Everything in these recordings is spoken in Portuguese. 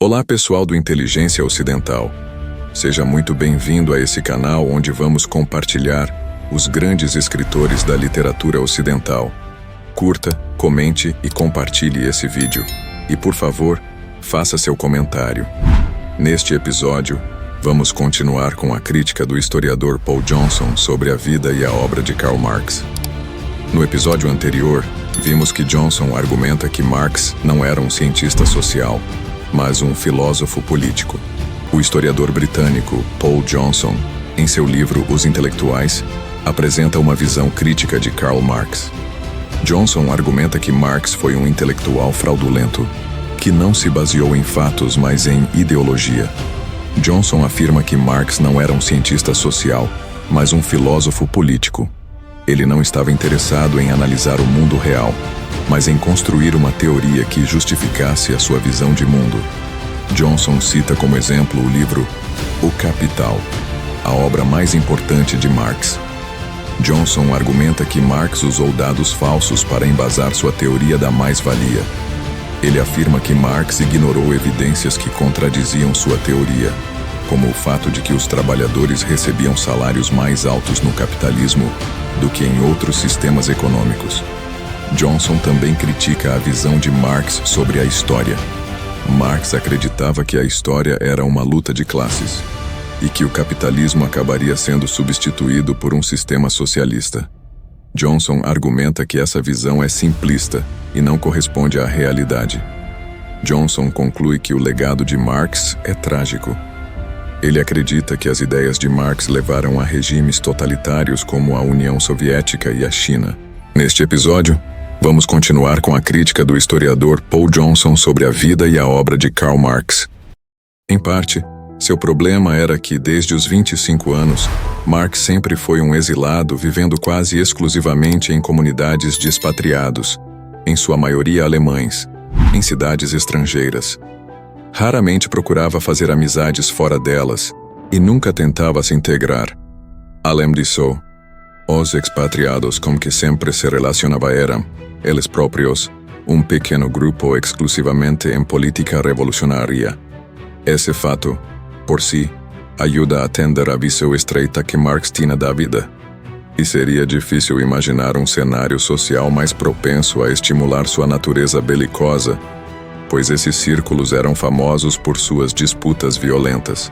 Olá pessoal do Inteligência Ocidental. Seja muito bem-vindo a esse canal onde vamos compartilhar os grandes escritores da literatura ocidental. Curta, comente e compartilhe esse vídeo. E por favor, faça seu comentário. Neste episódio, vamos continuar com a crítica do historiador Paul Johnson sobre a vida e a obra de Karl Marx. No episódio anterior, vimos que Johnson argumenta que Marx não era um cientista social, mas um filósofo político. O historiador britânico Paul Johnson, em seu livro Os Intelectuais, apresenta uma visão crítica de Karl Marx. Johnson argumenta que Marx foi um intelectual fraudulento, que não se baseou em fatos, mas em ideologia. Johnson afirma que Marx não era um cientista social, mas um filósofo político. Ele não estava interessado em analisar o mundo real, mas em construir uma teoria que justificasse a sua visão de mundo. Johnson cita como exemplo o livro O Capital, a obra mais importante de Marx. Johnson argumenta que Marx usou dados falsos para embasar sua teoria da mais-valia. Ele afirma que Marx ignorou evidências que contradiziam sua teoria, como o fato de que os trabalhadores recebiam salários mais altos no capitalismo do que em outros sistemas econômicos. Johnson também critica a visão de Marx sobre a história. Marx acreditava que a história era uma luta de classes e que o capitalismo acabaria sendo substituído por um sistema socialista. Johnson argumenta que essa visão é simplista e não corresponde à realidade. Johnson conclui que o legado de Marx é trágico. Ele acredita que as ideias de Marx levaram a regimes totalitários como a União Soviética e a China. Neste episódio, vamos continuar com a crítica do historiador Paul Johnson sobre a vida e a obra de Karl Marx. Em parte, seu problema era que, desde os 25 anos, Marx sempre foi um exilado vivendo quase exclusivamente em comunidades de expatriados, em sua maioria alemães, em cidades estrangeiras. Raramente procurava fazer amizades fora delas e nunca tentava se integrar. Além disso, os expatriados com que sempre se relacionava eram, eles próprios, um pequeno grupo exclusivamente em política revolucionária. Esse fato, por si, ajuda a entender a visão estreita que Marx tinha da vida. E seria difícil imaginar um cenário social mais propenso a estimular sua natureza belicosa, pois esses círculos eram famosos por suas disputas violentas.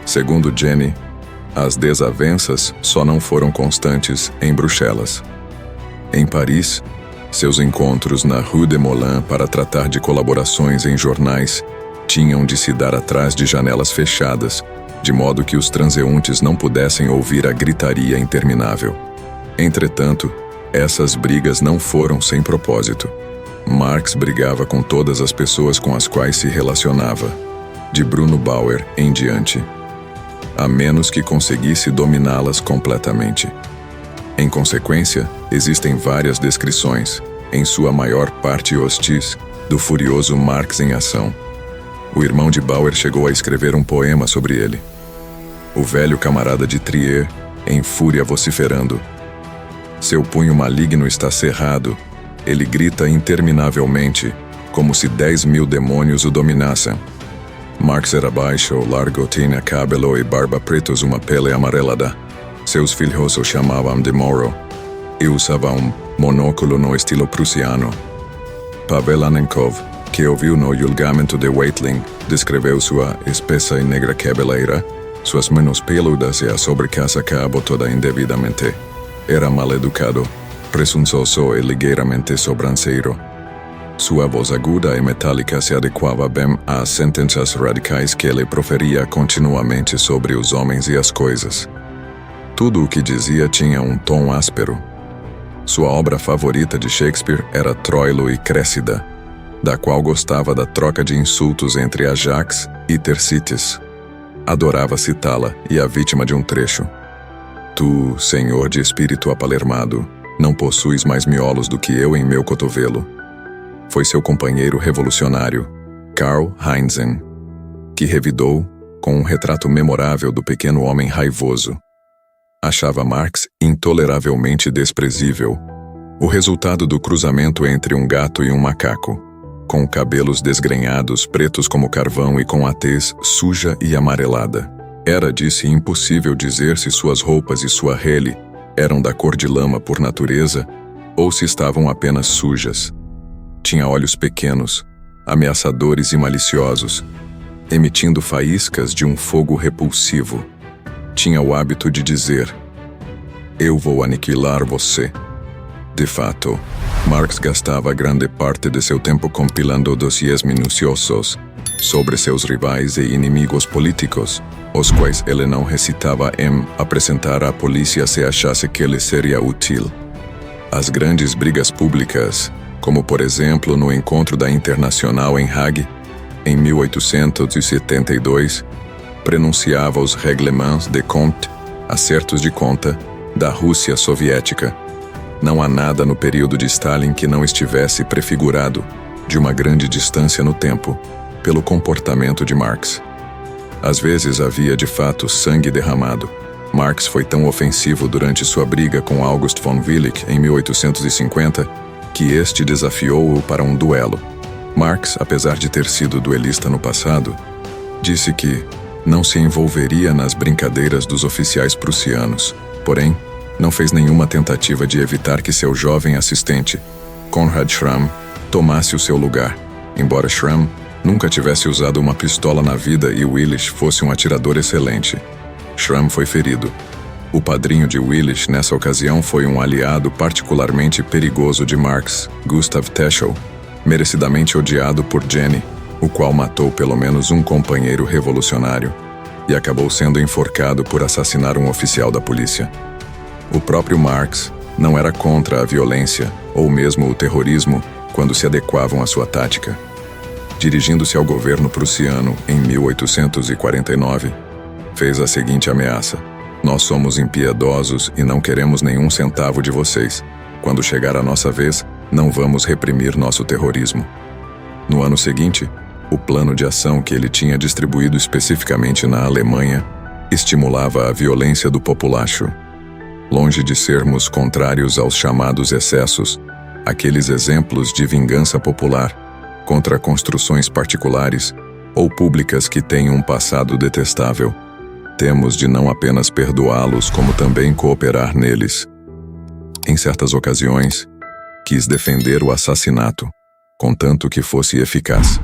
Segundo Jenny, as desavenças só não foram constantes em Bruxelas. Em Paris, seus encontros na Rue de Moulin para tratar de colaborações em jornais tinham de se dar atrás de janelas fechadas, de modo que os transeuntes não pudessem ouvir a gritaria interminável. Entretanto, essas brigas não foram sem propósito. Marx brigava com todas as pessoas com as quais se relacionava, de Bruno Bauer em diante, a menos que conseguisse dominá-las completamente. Em consequência, existem várias descrições, em sua maior parte hostis, do furioso Marx em ação. O irmão de Bauer chegou a escrever um poema sobre ele. O velho camarada de Trier, em fúria vociferando. Seu punho maligno está cerrado. Ele grita interminavelmente, como se 10.000 demônios o dominassem. Marx era baixo, largo, tinha cabelo e barba pretos, uma pele amarelada. Seus filhos o chamavam de Moro, e usava um monóculo no estilo prussiano. Pavel Annenkov, que ouviu no julgamento de Weitling, descreveu sua espessa e negra cabeleira, suas mãos peludas e a sobrecasaca abotoada indevidamente. Era mal-educado, presunçoso e ligeiramente sobranceiro. Sua voz aguda e metálica se adequava bem às sentenças radicais que ele proferia continuamente sobre os homens e as coisas. Tudo o que dizia tinha um tom áspero. Sua obra favorita de Shakespeare era Troilo e Cressida, da qual gostava da troca de insultos entre Ajax e Thersites. Adorava citá-la e a vítima de um trecho. Tu, senhor de espírito apalermado, não possuis mais miolos do que eu em meu cotovelo. Foi seu companheiro revolucionário, Karl Heinzen, que revidou com um retrato memorável do pequeno homem raivoso. Achava Marx intoleravelmente desprezível, o resultado do cruzamento entre um gato e um macaco. com cabelos desgrenhados, pretos como carvão e com a tez suja e amarelada. Era, disse, impossível dizer se suas roupas e sua rele eram da cor de lama por natureza ou se estavam apenas sujas. Tinha olhos pequenos, ameaçadores e maliciosos, emitindo faíscas de um fogo repulsivo. Tinha o hábito de dizer: "Eu vou aniquilar você." De fato, Marx gastava grande parte de seu tempo compilando dossiês minuciosos sobre seus rivais e inimigos políticos, os quais ele não hesitava em apresentar à polícia se achasse que lhe seria útil. As grandes brigas públicas, como por exemplo no encontro da Internacional em Hague, em 1872, pronunciava os règlements de compte, acertos de conta, da Rússia soviética. Não há nada no período de Stalin que não estivesse prefigurado, de uma grande distância no tempo, pelo comportamento de Marx. Às vezes havia de fato sangue derramado. Marx foi tão ofensivo durante sua briga com August von Willich em 1850 que este desafiou-o para um duelo. Marx, apesar de ter sido duelista no passado, disse que não se envolveria nas brincadeiras dos oficiais prussianos. Porém, não fez nenhuma tentativa de evitar que seu jovem assistente, Konrad Schramm, tomasse o seu lugar, embora Schramm nunca tivesse usado uma pistola na vida e Willich fosse um atirador excelente. Schramm foi ferido. O padrinho de Willich nessa ocasião foi um aliado particularmente perigoso de Marx, Gustav Teschel, merecidamente odiado por Jenny, o qual matou pelo menos um companheiro revolucionário e acabou sendo enforcado por assassinar um oficial da polícia. O próprio Marx não era contra a violência ou mesmo o terrorismo quando se adequavam à sua tática. Dirigindo-se ao governo prussiano em 1849, fez a seguinte ameaça: "Nós somos impiedosos e não queremos nenhum centavo de vocês. Quando chegar a nossa vez, não vamos reprimir nosso terrorismo." No ano seguinte, o plano de ação que ele tinha distribuído especificamente na Alemanha estimulava a violência do populacho. Longe de sermos contrários aos chamados excessos, aqueles exemplos de vingança popular contra construções particulares ou públicas que têm um passado detestável, temos de não apenas perdoá-los, como também cooperar neles. Em certas ocasiões, quis defender o assassinato, contanto que fosse eficaz.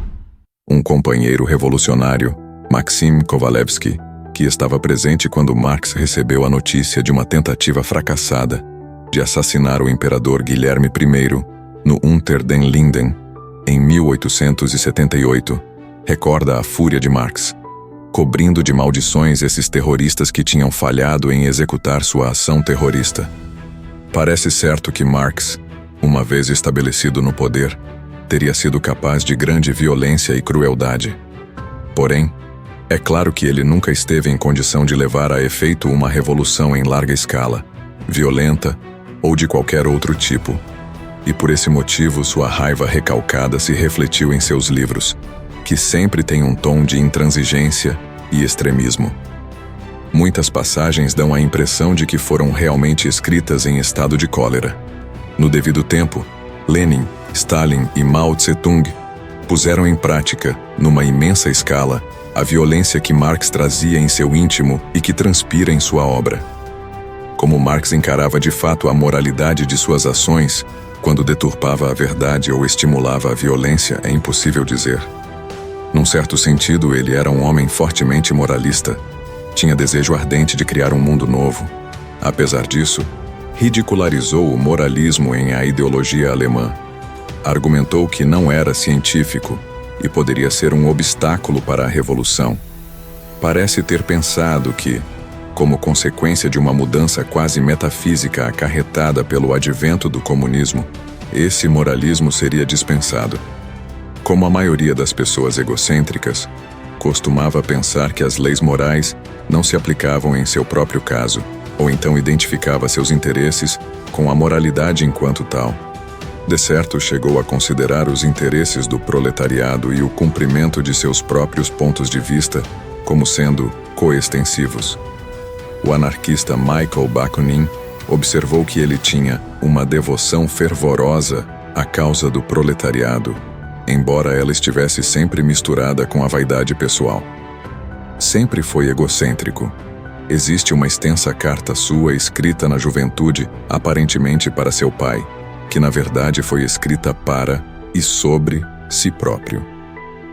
Um companheiro revolucionário, Maxim Kovalevsky, que estava presente quando Marx recebeu a notícia de uma tentativa fracassada de assassinar o imperador Guilherme I no Unter den Linden, em 1878, recorda a fúria de Marx, cobrindo de maldições esses terroristas que tinham falhado em executar sua ação terrorista. Parece certo que Marx, uma vez estabelecido no poder, teria sido capaz de grande violência e crueldade. Porém, é claro que ele nunca esteve em condição de levar a efeito uma revolução em larga escala, violenta ou de qualquer outro tipo. E por esse motivo sua raiva recalcada se refletiu em seus livros, que sempre têm um tom de intransigência e extremismo. Muitas passagens dão a impressão de que foram realmente escritas em estado de cólera. No devido tempo, Lenin, Stalin e Mao Tse-tung puseram em prática, numa imensa escala, a violência que Marx trazia em seu íntimo e que transpira em sua obra. Como Marx encarava de fato a moralidade de suas ações, quando deturpava a verdade ou estimulava a violência, é impossível dizer. Num certo sentido, ele era um homem fortemente moralista. Tinha desejo ardente de criar um mundo novo. Apesar disso, ridicularizou o moralismo em A Ideologia Alemã. Argumentou que não era científico e poderia ser um obstáculo para a revolução. Parece ter pensado que, como consequência de uma mudança quase metafísica acarretada pelo advento do comunismo, esse moralismo seria dispensado. Como a maioria das pessoas egocêntricas, costumava pensar que as leis morais não se aplicavam em seu próprio caso, ou então identificava seus interesses com a moralidade enquanto tal. De certo, chegou a considerar os interesses do proletariado e o cumprimento de seus próprios pontos de vista como sendo coextensivos. O anarquista Michael Bakunin observou que ele tinha uma devoção fervorosa à causa do proletariado, embora ela estivesse sempre misturada com a vaidade pessoal. Sempre foi egocêntrico. Existe uma extensa carta sua escrita na juventude, aparentemente para seu pai, que na verdade foi escrita para e sobre si próprio.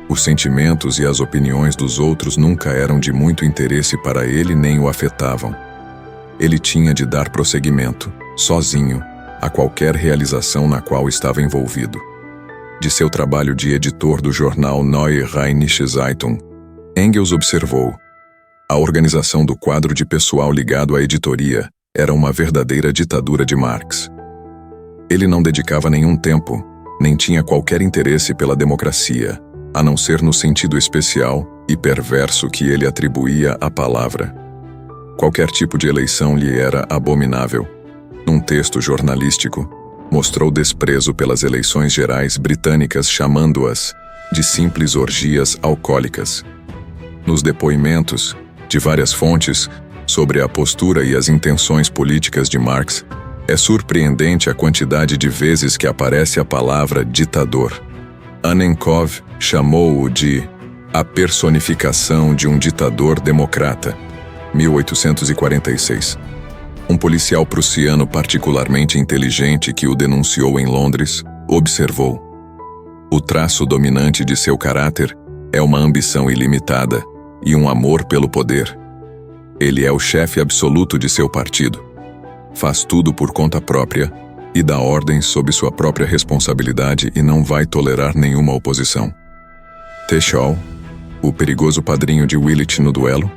Os sentimentos e as opiniões dos outros nunca eram de muito interesse para ele nem o afetavam. Ele tinha de dar prosseguimento, sozinho, a qualquer realização na qual estava envolvido. De seu trabalho de editor do jornal Neue Rheinische Zeitung, Engels observou: a organização do quadro de pessoal ligado à editoria era uma verdadeira ditadura de Marx. Ele não dedicava nenhum tempo, nem tinha qualquer interesse pela democracia, a não ser no sentido especial e perverso que ele atribuía à palavra. Qualquer tipo de eleição lhe era abominável. Num texto jornalístico, mostrou desprezo pelas eleições gerais britânicas, chamando-as de simples orgias alcoólicas. Nos depoimentos, de várias fontes, sobre a postura e as intenções políticas de Marx, é surpreendente a quantidade de vezes que aparece a palavra ditador. Annenkov chamou-o de a personificação de um ditador democrata, 1846. Um policial prussiano particularmente inteligente que o denunciou em Londres observou: o traço dominante de seu caráter é uma ambição ilimitada e um amor pelo poder. Ele é o chefe absoluto de seu partido. Faz tudo por conta própria e dá ordens sob sua própria responsabilidade e não vai tolerar nenhuma oposição. Teschall, o perigoso padrinho de Willich no duelo,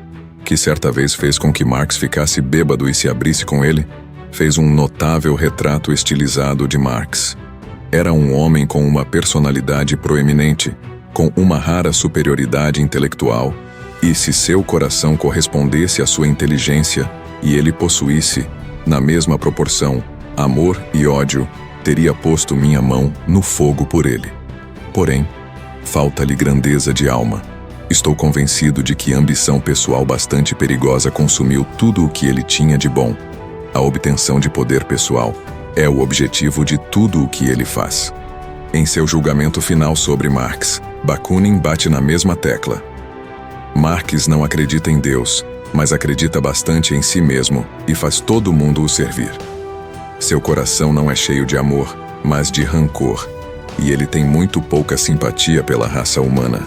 que certa vez fez com que Marx ficasse bêbado e se abrisse com ele, fez um notável retrato estilizado de Marx. Era um homem com uma personalidade proeminente, com uma rara superioridade intelectual, e se seu coração correspondesse à sua inteligência e ele possuísse, na mesma proporção, amor e ódio, teria posto minha mão no fogo por ele. Porém, falta-lhe grandeza de alma. Estou convencido de que ambição pessoal bastante perigosa consumiu tudo o que ele tinha de bom. A obtenção de poder pessoal é o objetivo de tudo o que ele faz. Em seu julgamento final sobre Marx, Bakunin bate na mesma tecla. Marx não acredita em Deus, mas acredita bastante em si mesmo e faz todo mundo o servir. Seu coração não é cheio de amor, mas de rancor, e ele tem muito pouca simpatia pela raça humana.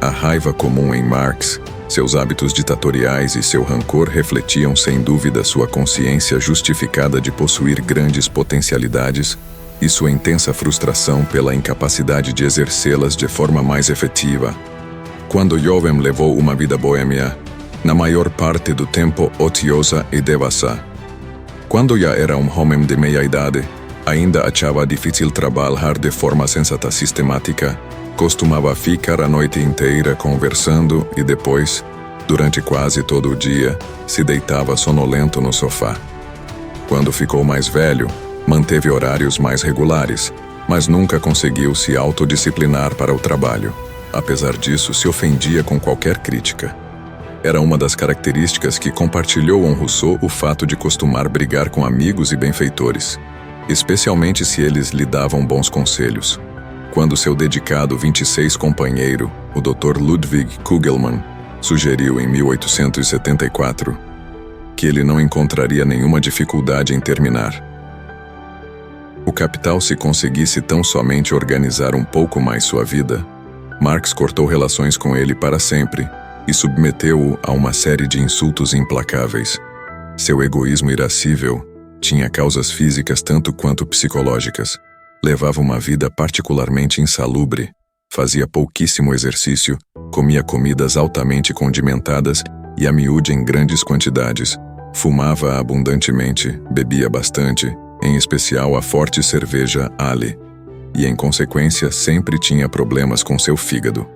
A raiva comum em Marx, seus hábitos ditatoriais e seu rancor refletiam sem dúvida sua consciência justificada de possuir grandes potencialidades e sua intensa frustração pela incapacidade de exercê-las de forma mais efetiva. Quando jovem levou uma vida boêmia, na maior parte do tempo ociosa e devassa. Quando já era um homem de meia idade, ainda achava difícil trabalhar de forma sensata sistemática, costumava ficar a noite inteira conversando e depois, durante quase todo o dia, se deitava sonolento no sofá. Quando ficou mais velho, manteve horários mais regulares, mas nunca conseguiu se autodisciplinar para o trabalho. Apesar disso, se ofendia com qualquer crítica. Era uma das características que compartilhou com Rousseau o fato de costumar brigar com amigos e benfeitores, especialmente se eles lhe davam bons conselhos. Quando seu dedicado 26 companheiro, o Dr. Ludwig Kugelmann, sugeriu em 1874 que ele não encontraria nenhuma dificuldade em terminar. O Capital, se conseguisse tão somente organizar um pouco mais sua vida, Marx cortou relações com ele para sempre e submeteu-o a uma série de insultos implacáveis. Seu egoísmo irascível tinha causas físicas tanto quanto psicológicas. Levava uma vida particularmente insalubre, fazia pouquíssimo exercício, comia comidas altamente condimentadas e a miúde em grandes quantidades, fumava abundantemente, bebia bastante, em especial a forte cerveja Ale, e em consequência sempre tinha problemas com seu fígado.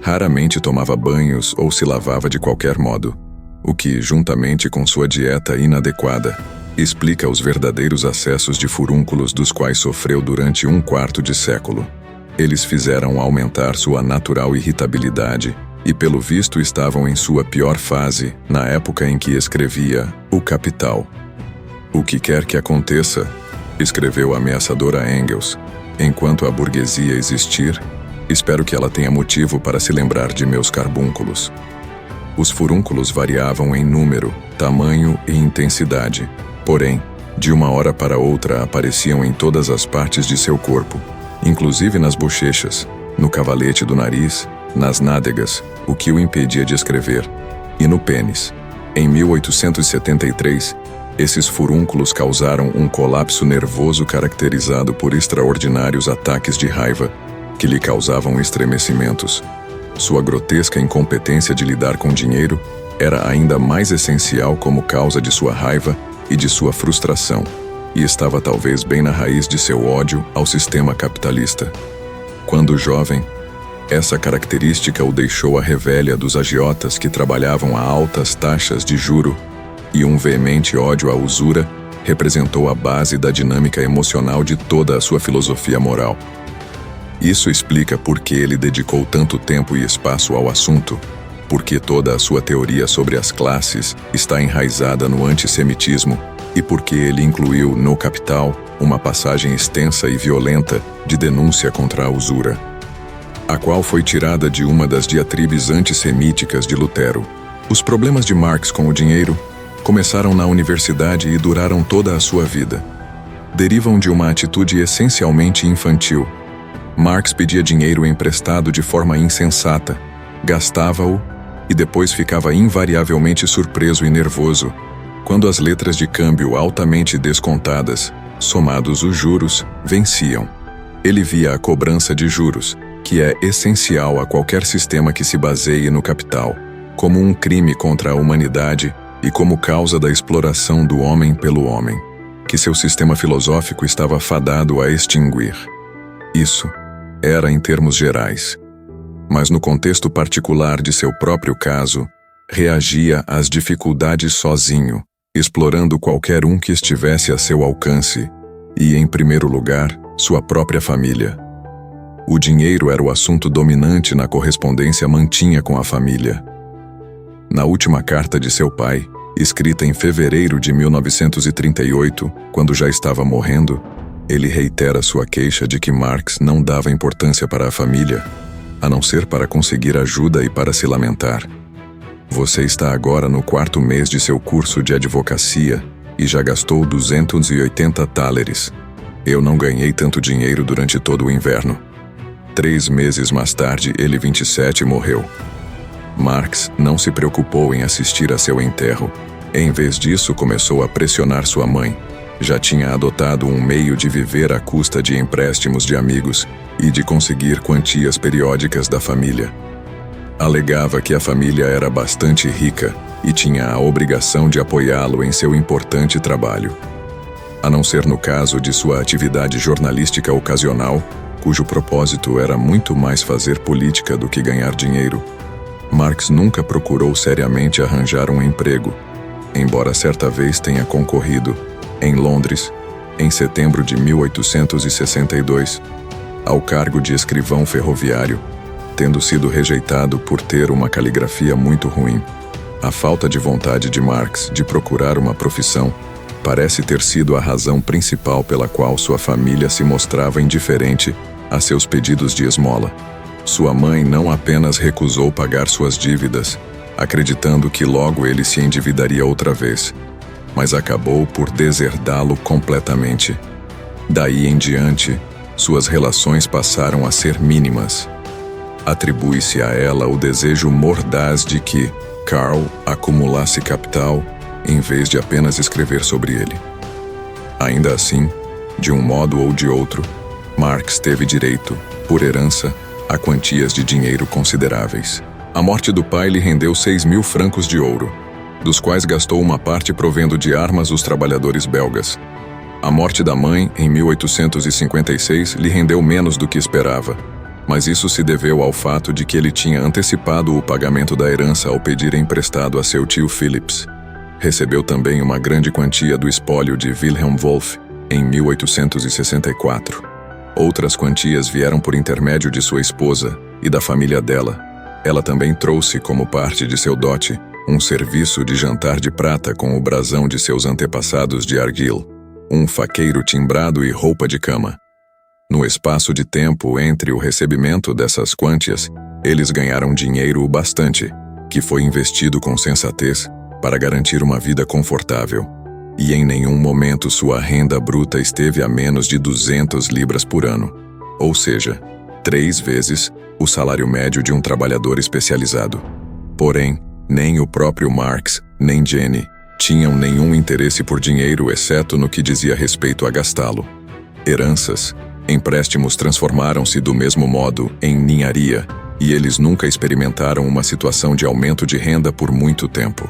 Raramente tomava banhos ou se lavava de qualquer modo, o que, juntamente com sua dieta inadequada, explica os verdadeiros acessos de furúnculos dos quais sofreu durante um quarto de século. Eles fizeram aumentar sua natural irritabilidade e, pelo visto, estavam em sua pior fase na época em que escrevia O Capital. O que quer que aconteça, escreveu ameaçador a Engels, Enquanto a burguesia existir, espero que ela tenha motivo para se lembrar de meus carbúnculos. Os furúnculos variavam em número, tamanho e intensidade. Porém, de uma hora para outra apareciam em todas as partes de seu corpo, inclusive nas bochechas, no cavalete do nariz, nas nádegas, o que o impedia de escrever, e no pênis. Em 1873, esses furúnculos causaram um colapso nervoso caracterizado por extraordinários ataques de raiva, que lhe causavam estremecimentos. Sua grotesca incompetência de lidar com dinheiro era ainda mais essencial como causa de sua raiva e de sua frustração, e estava talvez bem na raiz de seu ódio ao sistema capitalista. Quando jovem, essa característica o deixou à revelia dos agiotas que trabalhavam a altas taxas de juro, e um veemente ódio à usura representou a base da dinâmica emocional de toda a sua filosofia moral. Isso explica por que ele dedicou tanto tempo e espaço ao assunto, porque toda a sua teoria sobre as classes está enraizada no antissemitismo e porque ele incluiu no Capital uma passagem extensa e violenta de denúncia contra a usura, a qual foi tirada de uma das diatribes antissemíticas de Lutero. Os problemas de Marx com o dinheiro começaram na universidade e duraram toda a sua vida. Derivam de uma atitude essencialmente infantil. Marx pedia dinheiro emprestado de forma insensata, gastava-o e depois ficava invariavelmente surpreso e nervoso quando as letras de câmbio altamente descontadas, somados os juros, venciam. Ele via a cobrança de juros, que é essencial a qualquer sistema que se baseie no capital, como um crime contra a humanidade e como causa da exploração do homem pelo homem, que seu sistema filosófico estava fadado a extinguir. Isso era em termos gerais. Mas no contexto particular de seu próprio caso, reagia às dificuldades sozinho, explorando qualquer um que estivesse a seu alcance, e, em primeiro lugar, sua própria família. O dinheiro era o assunto dominante na correspondência mantinha com a família. Na última carta de seu pai, escrita em fevereiro de 1938, quando já estava morrendo, ele reitera sua queixa de que Marx não dava importância para a família, a não ser para conseguir ajuda e para se lamentar. Você está agora no 4º mês de seu curso de advocacia e já gastou 280 thalers. Eu não ganhei tanto dinheiro durante todo o inverno. 3 meses mais tarde, ele 27 morreu. Marx não se preocupou em assistir a seu enterro. Em vez disso, começou a pressionar sua mãe. Já tinha adotado um meio de viver à custa de empréstimos de amigos e de conseguir quantias periódicas da família. Alegava que a família era bastante rica e tinha a obrigação de apoiá-lo em seu importante trabalho. A não ser no caso de sua atividade jornalística ocasional, cujo propósito era muito mais fazer política do que ganhar dinheiro, Marx nunca procurou seriamente arranjar um emprego, embora certa vez tenha concorrido, em Londres, em setembro de 1862, ao cargo de escrivão ferroviário, tendo sido rejeitado por ter uma caligrafia muito ruim. A falta de vontade de Marx de procurar uma profissão parece ter sido a razão principal pela qual sua família se mostrava indiferente a seus pedidos de esmola. Sua mãe não apenas recusou pagar suas dívidas, acreditando que logo ele se endividaria outra vez, mas acabou por deserdá-lo completamente. Daí em diante, suas relações passaram a ser mínimas. Atribui-se a ela o desejo mordaz de que Karl acumulasse capital em vez de apenas escrever sobre ele. Ainda assim, de um modo ou de outro, Marx teve direito, por herança, a quantias de dinheiro consideráveis. A morte do pai lhe rendeu 6.000 francos de ouro, dos quais gastou uma parte provendo de armas os trabalhadores belgas. A morte da mãe, em 1856, lhe rendeu menos do que esperava, mas isso se deveu ao fato de que ele tinha antecipado o pagamento da herança ao pedir emprestado a seu tio Philips. Recebeu também uma grande quantia do espólio de Wilhelm Wolff, em 1864. Outras quantias vieram por intermédio de sua esposa e da família dela. Ela também trouxe, como parte de seu dote, um serviço de jantar de prata com o brasão de seus antepassados de Argyll, um faqueiro timbrado e roupa de cama. No espaço de tempo entre o recebimento dessas quantias, eles ganharam dinheiro o bastante, que foi investido com sensatez para garantir uma vida confortável. E em nenhum momento sua renda bruta esteve a menos de 200 libras por ano, ou seja, 3 vezes o salário médio de um trabalhador especializado. Porém, nem o próprio Marks, nem Jenny, tinham nenhum interesse por dinheiro exceto no que dizia respeito a gastá-lo. Heranças, empréstimos transformaram-se do mesmo modo em ninharia, e eles nunca experimentaram uma situação de aumento de renda por muito tempo.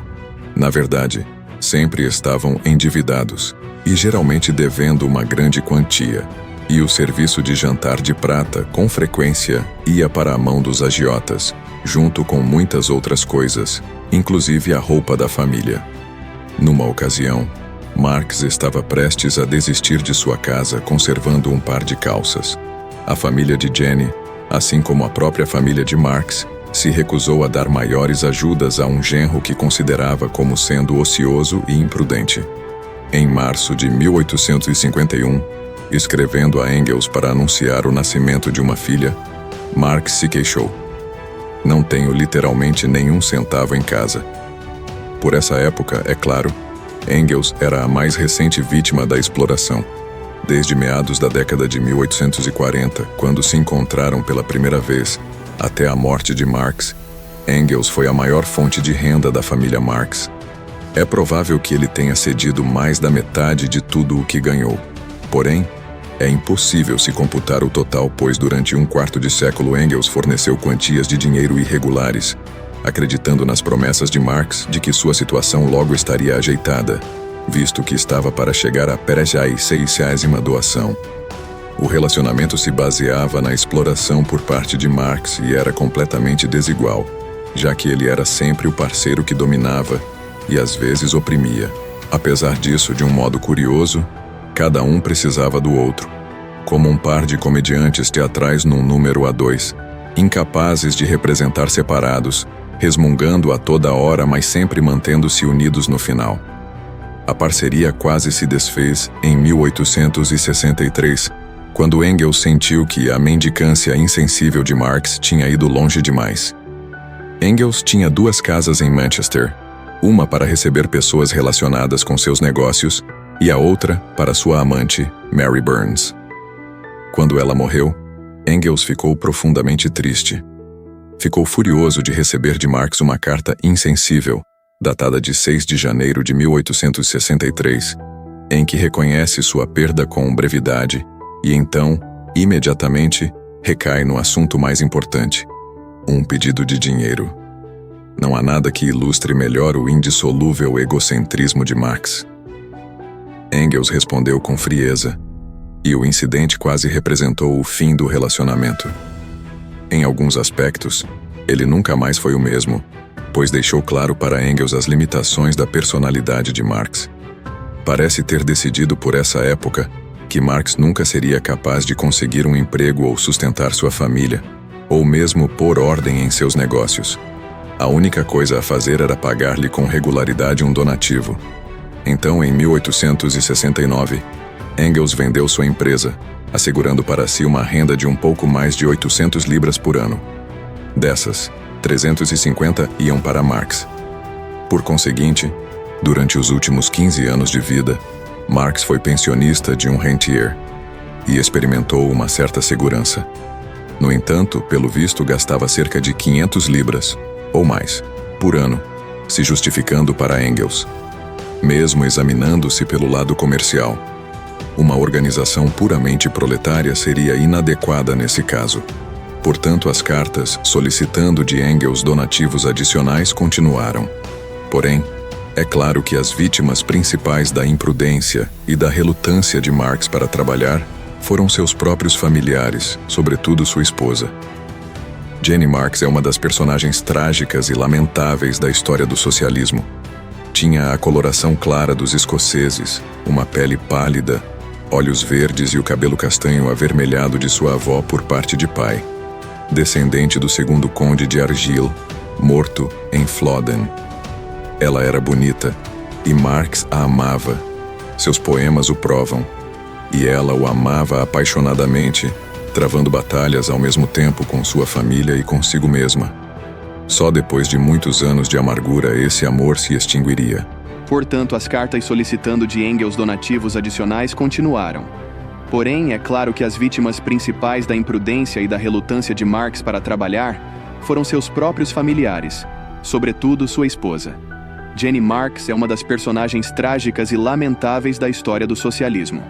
Na verdade, sempre estavam endividados, e geralmente devendo uma grande quantia, e o serviço de jantar de prata, com frequência, ia para a mão dos agiotas, junto com muitas outras coisas, inclusive a roupa da família. Numa ocasião, Marks estava prestes a desistir de sua casa conservando um par de calças. A família de Jenny, assim como a própria família de Marks, se recusou a dar maiores ajudas a um genro que considerava como sendo ocioso e imprudente. Em março de 1851, escrevendo a Engels para anunciar o nascimento de uma filha, Marx se queixou: "Não tenho literalmente nenhum centavo em casa." Por essa época, é claro, Engels era a mais recente vítima da exploração. Desde meados da década de 1840, quando se encontraram pela primeira vez, até a morte de Marx, Engels foi a maior fonte de renda da família Marx. É provável que ele tenha cedido mais da metade de tudo o que ganhou. Porém, é impossível se computar o total, pois durante um quarto de século Engels forneceu quantias de dinheiro irregulares, acreditando nas promessas de Marx de que sua situação logo estaria ajeitada, visto que estava para chegar à 60ª doação. O relacionamento se baseava na exploração por parte de Marx e era completamente desigual, já que ele era sempre o parceiro que dominava e às vezes oprimia. Apesar disso, de um modo curioso, cada um precisava do outro, como um par de comediantes teatrais num número a 2, incapazes de representar separados, resmungando a toda hora, mas sempre mantendo-se unidos no final. A parceria quase se desfez em 1863, quando Engels sentiu que a mendicância insensível de Marx tinha ido longe demais. Engels tinha 2 casas em Manchester, uma para receber pessoas relacionadas com seus negócios e a outra para sua amante, Mary Burns. Quando ela morreu, Engels ficou profundamente triste. Ficou furioso de receber de Marx uma carta insensível, datada de 6 de janeiro de 1863, em que reconhece sua perda com brevidade e então, imediatamente, recai no assunto mais importante: um pedido de dinheiro. Não há nada que ilustre melhor o indissolúvel egocentrismo de Marx. Engels respondeu com frieza, e o incidente quase representou o fim do relacionamento. Em alguns aspectos, ele nunca mais foi o mesmo, pois deixou claro para Engels as limitações da personalidade de Marx. Parece ter decidido por essa época que Marx nunca seria capaz de conseguir um emprego ou sustentar sua família, ou mesmo pôr ordem em seus negócios. A única coisa a fazer era pagar-lhe com regularidade um donativo. Então, em 1869, Engels vendeu sua empresa, assegurando para si uma renda de um pouco mais de 800 libras por ano. Dessas, 350 iam para Marx. Por conseguinte, durante os últimos 15 anos de vida, Marx foi pensionista de um rentier e experimentou uma certa segurança. No entanto, pelo visto, gastava cerca de 500 libras, ou mais, por ano, se justificando para Engels. Mesmo examinando-se pelo lado comercial, uma organização puramente proletária seria inadequada nesse caso. Portanto, as cartas solicitando de Engels donativos adicionais continuaram. Porém, é claro que as vítimas principais da imprudência e da relutância de Marx para trabalhar foram seus próprios familiares, sobretudo sua esposa. Jenny Marx é uma das personagens trágicas e lamentáveis da história do socialismo. Tinha a coloração clara dos escoceses, uma pele pálida, olhos verdes e o cabelo castanho avermelhado de sua avó por parte de pai. Descendente do segundo conde de Argyll, morto em Flodden. Ela era bonita, e Marx a amava. Seus poemas o provam. e ela o amava apaixonadamente, travando batalhas ao mesmo tempo com sua família e consigo mesma. Só depois de muitos anos de amargura esse amor se extinguiria. Portanto, as cartas solicitando de Engels donativos adicionais continuaram. Porém, é claro que as vítimas principais da imprudência e da relutância de Marx para trabalhar foram seus próprios familiares, sobretudo sua esposa. Jenny Marx é uma das personagens trágicas e lamentáveis da história do socialismo.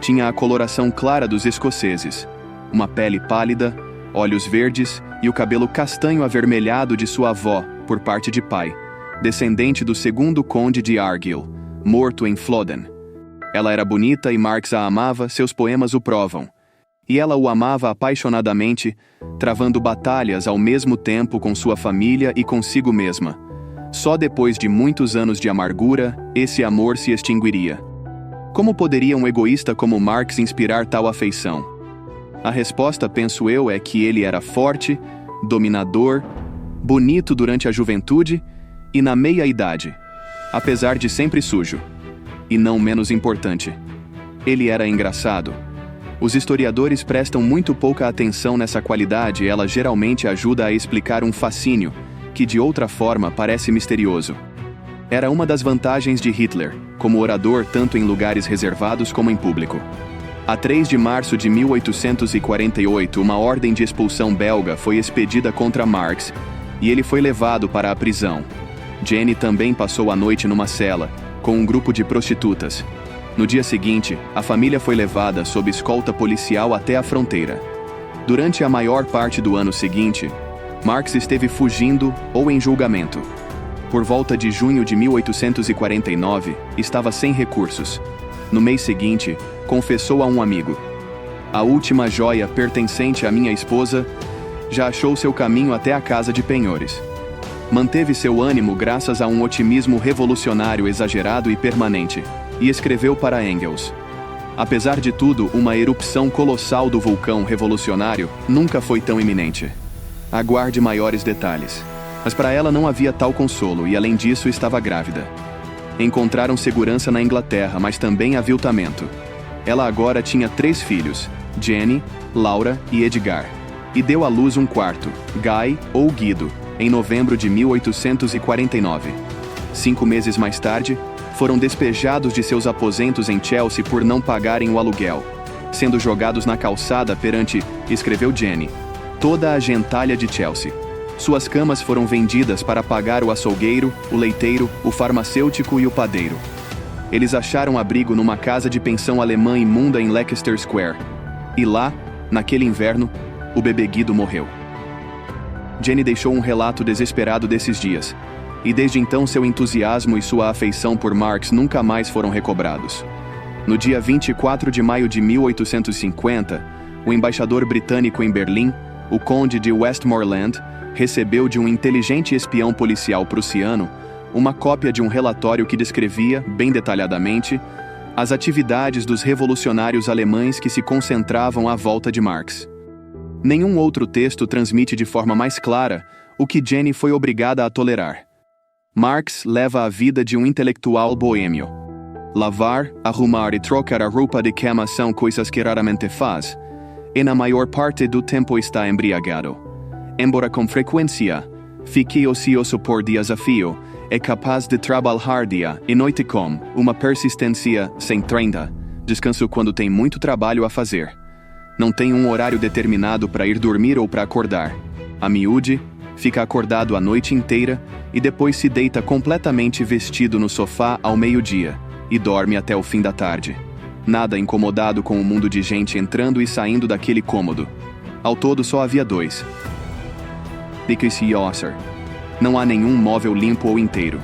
Tinha a coloração clara dos escoceses, uma pele pálida, olhos verdes e o cabelo castanho avermelhado de sua avó, por parte de pai, descendente do segundo conde de Argyll, morto em Flodden. Ela era bonita e Marx a amava, seus poemas o provam. E ela o amava apaixonadamente, travando batalhas ao mesmo tempo com sua família e consigo mesma. Só depois de muitos anos de amargura, esse amor se extinguiria. Como poderia um egoísta como Marx inspirar tal afeição? A resposta, penso eu, é que ele era forte, dominador, bonito durante a juventude e na meia-idade, apesar de sempre sujo. E não menos importante, ele era engraçado. Os historiadores prestam muito pouca atenção nessa qualidade e ela geralmente ajuda a explicar um fascínio, que de outra forma parece misterioso. Era uma das vantagens de Hitler, como orador tanto em lugares reservados como em público. A 3 de março de 1848, uma ordem de expulsão belga foi expedida contra Marx, e ele foi levado para a prisão. Jenny também passou a noite numa cela, com um grupo de prostitutas. No dia seguinte, a família foi levada sob escolta policial até a fronteira. Durante a maior parte do ano seguinte, Marx esteve fugindo ou em julgamento. Por volta de junho de 1849, estava sem recursos. No mês seguinte, confessou a um amigo: "A última joia pertencente à minha esposa já achou seu caminho até a casa de penhores." Manteve seu ânimo graças a um otimismo revolucionário exagerado e permanente, e escreveu para Engels: "Apesar de tudo, uma erupção colossal do vulcão revolucionário nunca foi tão iminente. Aguarde maiores detalhes." Mas para ela não havia tal consolo e, além disso, estava grávida. Encontraram segurança na Inglaterra, mas também aviltamento. Ela agora tinha 3 filhos, Jenny, Laura e Edgar, e deu à luz um quarto, Guy ou Guido, em novembro de 1849. 5 meses mais tarde, foram despejados de seus aposentos em Chelsea por não pagarem o aluguel, sendo jogados na calçada perante, escreveu Jenny, toda a gentalha de Chelsea. Suas camas foram vendidas para pagar o açougueiro, o leiteiro, o farmacêutico e o padeiro. Eles acharam abrigo numa casa de pensão alemã imunda em Leicester Square. E lá, naquele inverno, o bebê Guido morreu. Jenny deixou um relato desesperado desses dias, e desde então seu entusiasmo e sua afeição por Marx nunca mais foram recobrados. No dia 24 de maio de 1850, o embaixador britânico em Berlim, o conde de Westmoreland, recebeu de um inteligente espião policial prussiano uma cópia de um relatório que descrevia, bem detalhadamente, as atividades dos revolucionários alemães que se concentravam à volta de Marx. Nenhum outro texto transmite de forma mais clara o que Jenny foi obrigada a tolerar. Marx leva a vida de um intelectual boêmio. Lavar, arrumar e trocar a roupa de cama são coisas que raramente faz, e na maior parte do tempo está embriagado. Embora com frequência fique ocioso por dias a fio, é capaz de trabalhar dia e noite com uma persistência sem treinta. Descanso quando tem muito trabalho a fazer. Não tem um horário determinado para ir dormir ou para acordar. A miúde fica acordado a noite inteira e depois se deita completamente vestido no sofá ao meio-dia e dorme até o fim da tarde. Nada incomodado com o mundo de gente entrando e saindo daquele cômodo. Ao todo só havia 2. Não há nenhum móvel limpo ou inteiro.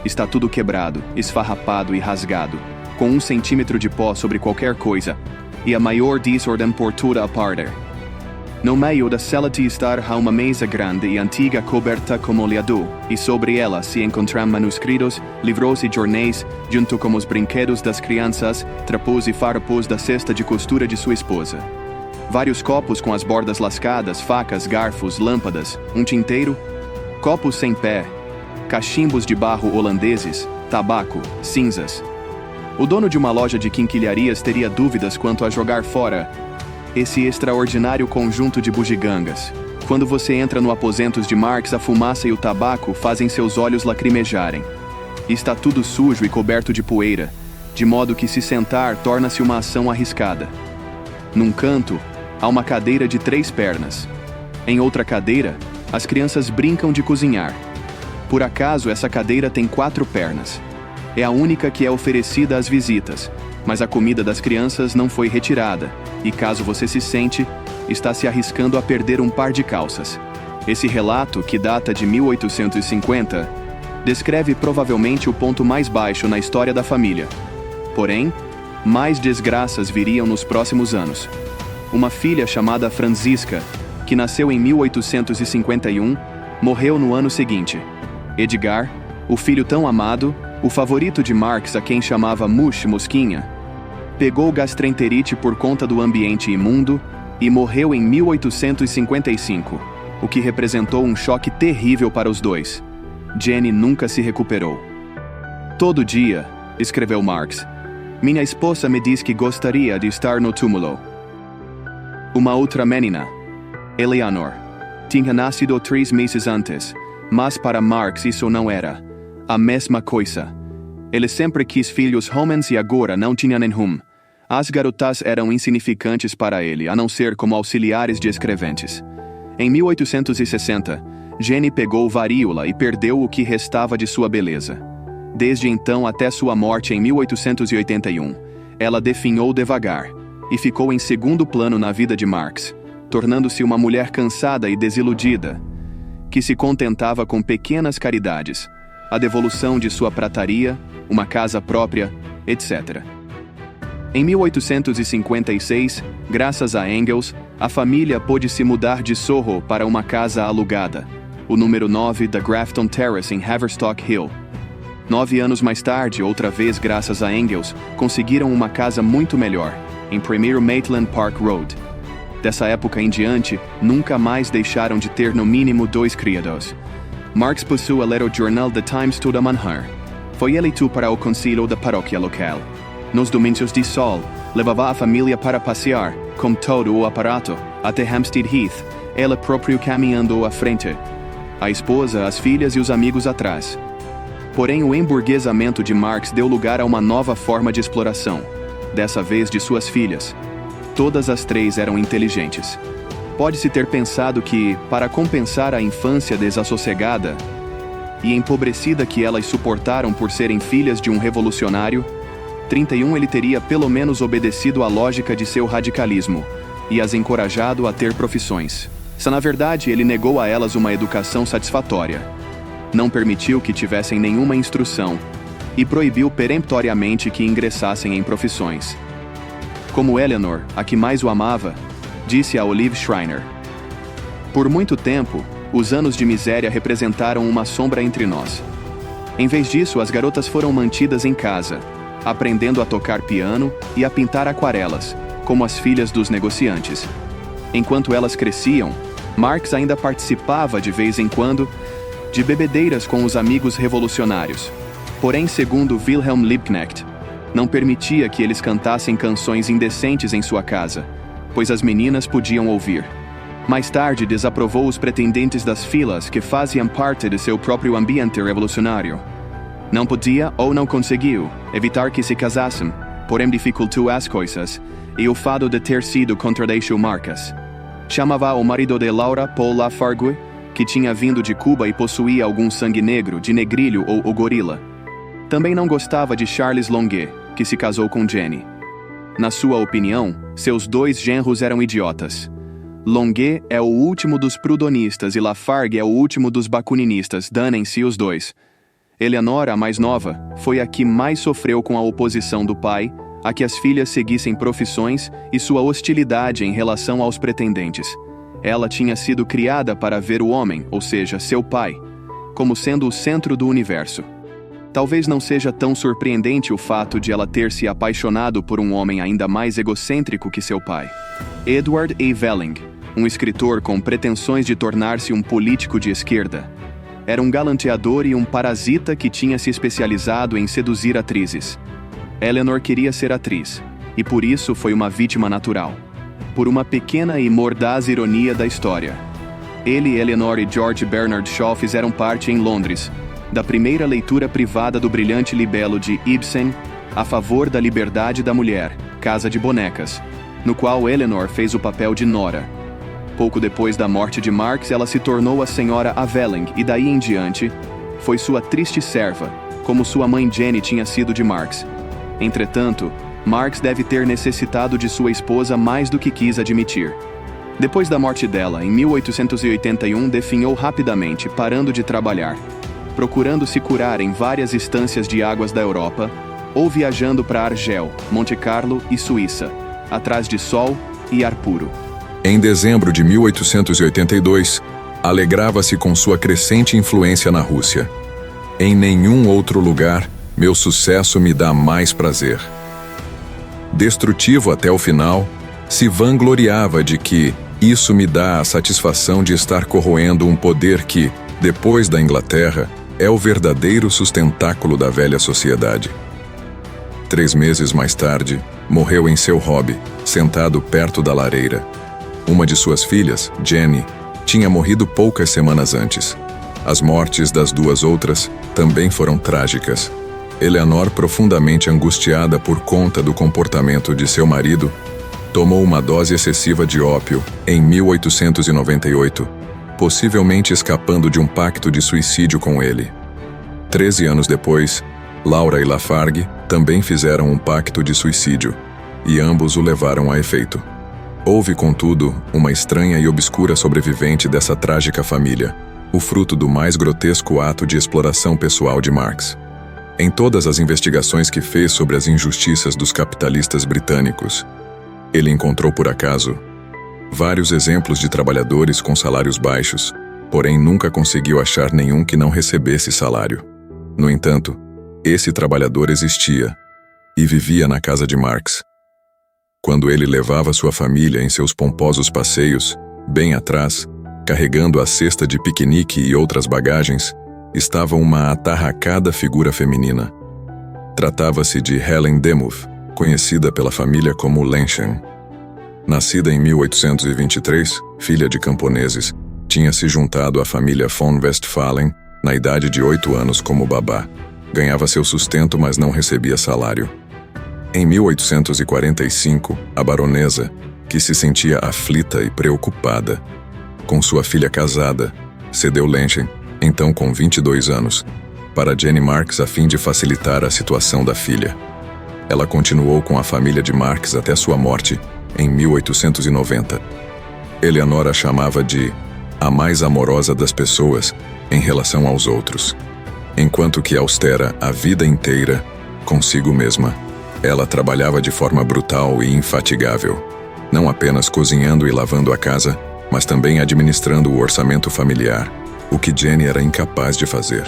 Está tudo quebrado, esfarrapado e rasgado, com 1 centímetro de pó sobre qualquer coisa, e a maior desordem por toda a parte. No meio da sala de estar há uma mesa grande e antiga coberta com molhado, e sobre ela se encontram manuscritos, livros e jornais, junto com os brinquedos das crianças, trapos e farrapos da cesta de costura de sua esposa. Vários copos com as bordas lascadas, facas, garfos, lâmpadas, um tinteiro, copos sem pé, cachimbos de barro holandeses, tabaco, cinzas. O dono de uma loja de quinquilharias teria dúvidas quanto a jogar fora esse extraordinário conjunto de bugigangas. Quando você entra no aposento de Marx, a fumaça e o tabaco fazem seus olhos lacrimejarem. Está tudo sujo e coberto de poeira, de modo que se sentar torna-se uma ação arriscada. Num canto, há uma cadeira de 3 pernas. Em outra cadeira, as crianças brincam de cozinhar. Por acaso, essa cadeira tem 4 pernas. É a única que é oferecida às visitas, mas a comida das crianças não foi retirada, e caso você se sente, está se arriscando a perder um par de calças. Esse relato, que data de 1850, descreve provavelmente o ponto mais baixo na história da família. Porém, mais desgraças viriam nos próximos anos. Uma filha chamada Franziska, que nasceu em 1851, morreu no ano seguinte. Edgar, o filho tão amado, o favorito de Marx, a quem chamava Mosquinha, pegou gastroenterite por conta do ambiente imundo e morreu em 1855, o que representou um choque terrível para os dois. Jenny nunca se recuperou. Todo dia, escreveu Marx, minha esposa me diz que gostaria de estar no túmulo. Uma outra menina, Eleanor, tinha nascido 3 meses antes, mas para Marx isso não era a mesma coisa. Ele sempre quis filhos homens e agora não tinha nenhum. As garotas eram insignificantes para ele, a não ser como auxiliares de escreventes. Em 1860, Jenny pegou varíola e perdeu o que restava de sua beleza. Desde então até sua morte em 1881, ela definhou devagar e ficou em segundo plano na vida de Marx, tornando-se uma mulher cansada e desiludida, que se contentava com pequenas caridades, a devolução de sua prataria, uma casa própria, etc. Em 1856, graças a Engels, a família pôde se mudar de Soho para uma casa alugada, o número 9 da Grafton Terrace em Haverstock Hill. 9 anos mais tarde, outra vez graças a Engels, conseguiram uma casa muito melhor, em Premier Maitland Park Road. Dessa época em diante, nunca mais deixaram de ter no mínimo 2 criados. Marx passou a ler o jornal The Times toda manhã. Foi eleito para o conselho da paróquia local. Nos domingos de sol, levava a família para passear, com todo o aparato, até Hampstead Heath, ela próprio caminhando à frente. A esposa, as filhas e os amigos atrás. Porém, o emburguesamento de Marx deu lugar a uma nova forma de exploração, dessa vez de suas filhas. Todas as 3 eram inteligentes. Pode-se ter pensado que, para compensar a infância desassossegada e empobrecida que elas suportaram por serem filhas de um revolucionário, 31 ele teria pelo menos obedecido à lógica de seu radicalismo e as encorajado a ter profissões. Se na verdade ele negou a elas uma educação satisfatória, não permitiu que tivessem nenhuma instrução e proibiu peremptoriamente que ingressassem em profissões. Como Eleanor, a que mais o amava, disse a Olive Schreiner: por muito tempo, os anos de miséria representaram uma sombra entre nós. Em vez disso, as garotas foram mantidas em casa, aprendendo a tocar piano e a pintar aquarelas, como as filhas dos negociantes. Enquanto elas cresciam, Marx ainda participava de vez em quando de bebedeiras com os amigos revolucionários. Porém, segundo Wilhelm Liebknecht, não permitia que eles cantassem canções indecentes em sua casa, pois as meninas podiam ouvir. Mais tarde, desaprovou os pretendentes das filas que faziam parte de seu próprio ambiente revolucionário. Não podia, ou não conseguiu, evitar que se casassem, porém dificultou as coisas, e o fado de ter sido contradeixou Marx. Chamava o marido de Laura Paul Lafargue, que tinha vindo de Cuba e possuía algum sangue negro, de negrilho ou o gorila. Também não gostava de Charles Longuet, que se casou com Jenny. Na sua opinião, seus 2 genros eram idiotas. Longuet é o último dos prudonistas e Lafargue é o último dos bakuninistas, danem-se os 2. Eleanor, a mais nova, foi a que mais sofreu com a oposição do pai, a que as filhas seguissem profissões e sua hostilidade em relação aos pretendentes. Ela tinha sido criada para ver o homem, ou seja, seu pai, como sendo o centro do universo. Talvez não seja tão surpreendente o fato de ela ter se apaixonado por um homem ainda mais egocêntrico que seu pai. Edward A. Velling, um escritor com pretensões de tornar-se um político de esquerda, era um galanteador e um parasita que tinha se especializado em seduzir atrizes. Eleanor queria ser atriz, e por isso foi uma vítima natural. Por uma pequena e mordaz ironia da história. Ele, Eleanor e George Bernard Shaw fizeram parte em Londres da primeira leitura privada do brilhante libelo de Ibsen, A Favor da Liberdade da Mulher, Casa de Bonecas, no qual Eleanor fez o papel de Nora. Pouco depois da morte de Marx, ela se tornou a Senhora Aveling e daí em diante foi sua triste serva, como sua mãe Jenny tinha sido de Marx. Entretanto, Marx deve ter necessitado de sua esposa mais do que quis admitir. Depois da morte dela, em 1881, definhou rapidamente, parando de trabalhar, procurando se curar em várias estâncias de águas da Europa, ou viajando para Argel, Monte Carlo e Suíça, atrás de sol e ar puro. Em dezembro de 1882, alegrava-se com sua crescente influência na Rússia. Em nenhum outro lugar, meu sucesso me dá mais prazer. Destrutivo até o final, se vangloriava de que isso me dá a satisfação de estar corroendo um poder que, depois da Inglaterra, é o verdadeiro sustentáculo da velha sociedade. 3 meses mais tarde, morreu em seu hobby, sentado perto da lareira. Uma de suas filhas, Jenny, tinha morrido poucas semanas antes. As mortes das 2 outras também foram trágicas. Eleanor, profundamente angustiada por conta do comportamento de seu marido, tomou uma dose excessiva de ópio em 1898, possivelmente escapando de um pacto de suicídio com ele. 13 anos depois, Laura e Lafargue também fizeram um pacto de suicídio, e ambos o levaram a efeito. Houve, contudo, uma estranha e obscura sobrevivente dessa trágica família, o fruto do mais grotesco ato de exploração pessoal de Marx. Em todas as investigações que fez sobre as injustiças dos capitalistas britânicos, ele encontrou, por acaso, vários exemplos de trabalhadores com salários baixos, porém nunca conseguiu achar nenhum que não recebesse salário. No entanto, esse trabalhador existia e vivia na casa de Marx. Quando ele levava sua família em seus pomposos passeios, bem atrás, carregando a cesta de piquenique e outras bagagens, estava uma atarracada figura feminina. Tratava-se de Helen Demuth, conhecida pela família como Lenchen. Nascida em 1823, filha de camponeses, tinha se juntado à família von Westphalen na idade de 8 anos como babá. Ganhava seu sustento, mas não recebia salário. Em 1845, a baronesa, que se sentia aflita e preocupada com sua filha casada, cedeu Lenchen, então com 22 anos, para Jenny Marx a fim de facilitar a situação da filha. Ela continuou com a família de Marx até sua morte, em 1890. Eleanor a chamava de a mais amorosa das pessoas em relação aos outros, enquanto que austera a vida inteira consigo mesma. Ela trabalhava de forma brutal e infatigável, não apenas cozinhando e lavando a casa, mas também administrando o orçamento familiar, o que Jenny era incapaz de fazer.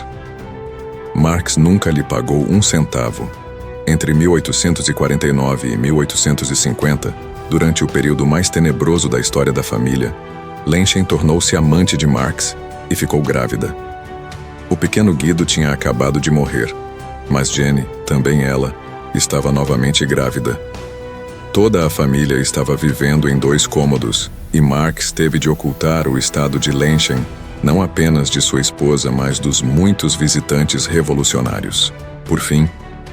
Marx nunca lhe pagou 1 centavo. Entre 1849 e 1850, durante o período mais tenebroso da história da família, Lenchen tornou-se amante de Marx e ficou grávida. O pequeno Guido tinha acabado de morrer, mas Jenny, também ela, estava novamente grávida. Toda a família estava vivendo em 2 cômodos, e Marx teve de ocultar o estado de Lenchen, não apenas de sua esposa, mas dos muitos visitantes revolucionários. Por fim,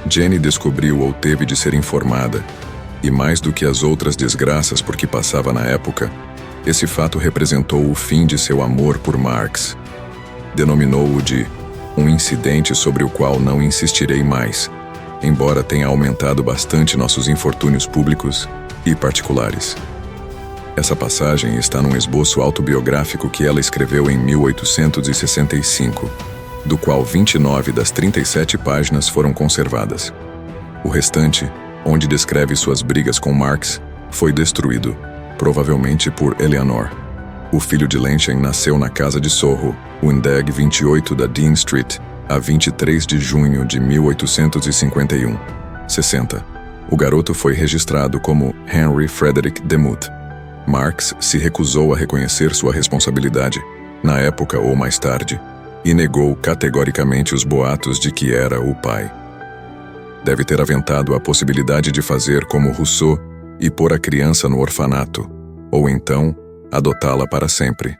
Jenny descobriu ou teve de ser informada, e mais do que as outras desgraças por que passava na época, esse fato representou o fim de seu amor por Marx. Denominou-o de um incidente sobre o qual não insistirei mais, embora tenha aumentado bastante nossos infortúnios públicos e particulares. Essa passagem está num esboço autobiográfico que ela escreveu em 1865, do qual 29 das 37 páginas foram conservadas. O restante, onde descreve suas brigas com Marx, foi destruído, provavelmente por Eleanor. O filho de Lenchen nasceu na casa de Soho, Windeg 28 da Dean Street, a 23 de junho de 1851. 60. O garoto foi registrado como Henry Frederick Demuth. Marx se recusou a reconhecer sua responsabilidade, na época ou mais tarde, e negou categoricamente os boatos de que era o pai. deve ter aventado a possibilidade de fazer como Rousseau e pôr a criança no orfanato, ou então adotá-la para sempre.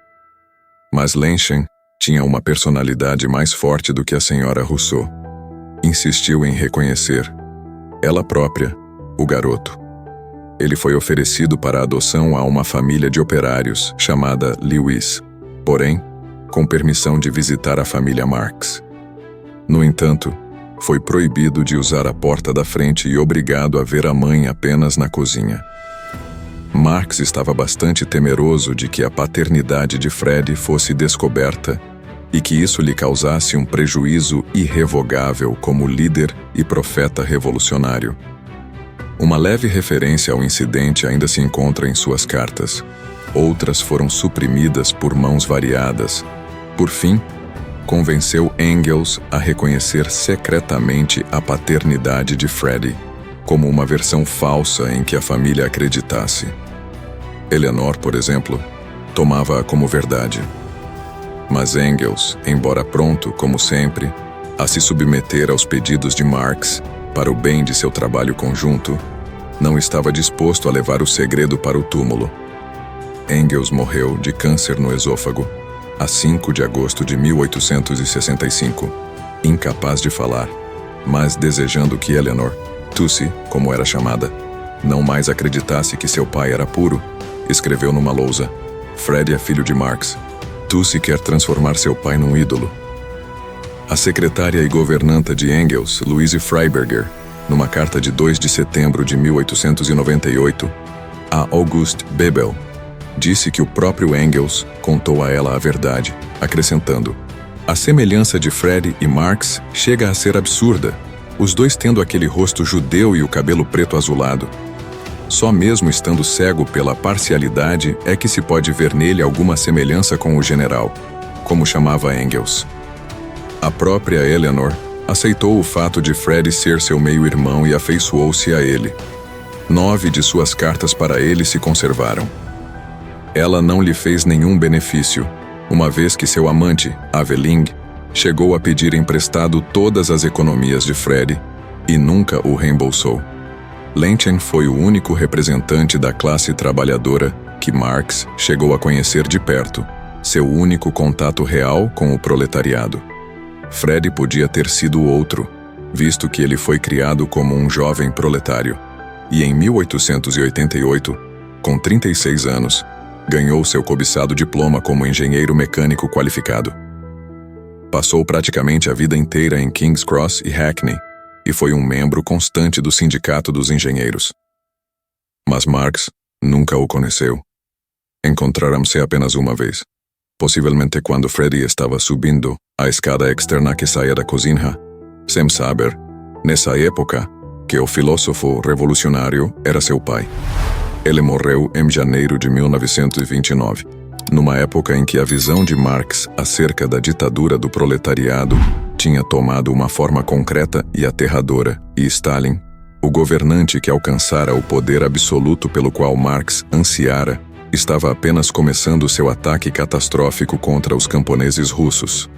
Mas Lenchen tinha uma personalidade mais forte do que a senhora Rousseau. Insistiu em reconhecer, ela própria, o garoto. Ele foi oferecido para adoção a uma família de operários chamada Lewis, porém, com permissão de visitar a família Marx. No entanto, foi proibido de usar a porta da frente e obrigado a ver a mãe apenas na cozinha. Marx estava bastante temeroso de que a paternidade de Fred fosse descoberta e que isso lhe causasse um prejuízo irrevogável como líder e profeta revolucionário. Uma leve referência ao incidente ainda se encontra em suas cartas. Outras foram suprimidas por mãos variadas. Por fim, convenceu Engels a reconhecer secretamente a paternidade de Freddy, como uma versão falsa em que a família acreditasse. Eleanor, por exemplo, tomava-a como verdade. Mas Engels, embora pronto, como sempre, a se submeter aos pedidos de Marx para o bem de seu trabalho conjunto, não estava disposto a levar o segredo para o túmulo. Engels morreu de câncer no esôfago a 5 de agosto de 1865, incapaz de falar, mas desejando que Eleanor, Tussie, como era chamada, não mais acreditasse que seu pai era puro, escreveu numa lousa: Fred é filho de Marx. Tussie quer transformar seu pai num ídolo. A secretária e governanta de Engels, Louise Freiberger, numa carta de 2 de setembro de 1898, a August Bebel, disse que o próprio Engels contou a ela a verdade, acrescentando: a semelhança de Fred e Marx chega a ser absurda, os dois tendo aquele rosto judeu e o cabelo preto azulado. Só mesmo estando cego pela parcialidade é que se pode ver nele alguma semelhança com o general, como chamava Engels. A própria Eleanor aceitou o fato de Fred ser seu meio-irmão e afeiçoou-se a ele. 9 de suas cartas para ele se conservaram. Ela não lhe fez nenhum benefício, uma vez que seu amante, Aveling, chegou a pedir emprestado todas as economias de Fred e nunca o reembolsou. Lenchen foi o único representante da classe trabalhadora que Marx chegou a conhecer de perto, seu único contato real com o proletariado. Fred podia ter sido outro, visto que ele foi criado como um jovem proletário, e em 1888, com 36 anos, ganhou seu cobiçado diploma como engenheiro mecânico qualificado. Passou praticamente a vida inteira em King's Cross e Hackney, e foi um membro constante do Sindicato dos Engenheiros. Mas Marx nunca o conheceu. Encontraram-se apenas uma vez, possivelmente quando Freddy estava subindo a escada externa que saía da cozinha, sem saber, nessa época, que o filósofo revolucionário era seu pai. Ele morreu em janeiro de 1929, numa época em que a visão de Marx acerca da ditadura do proletariado tinha tomado uma forma concreta e aterradora, e Stalin, o governante que alcançara o poder absoluto pelo qual Marx ansiara, estava apenas começando seu ataque catastrófico contra os camponeses russos.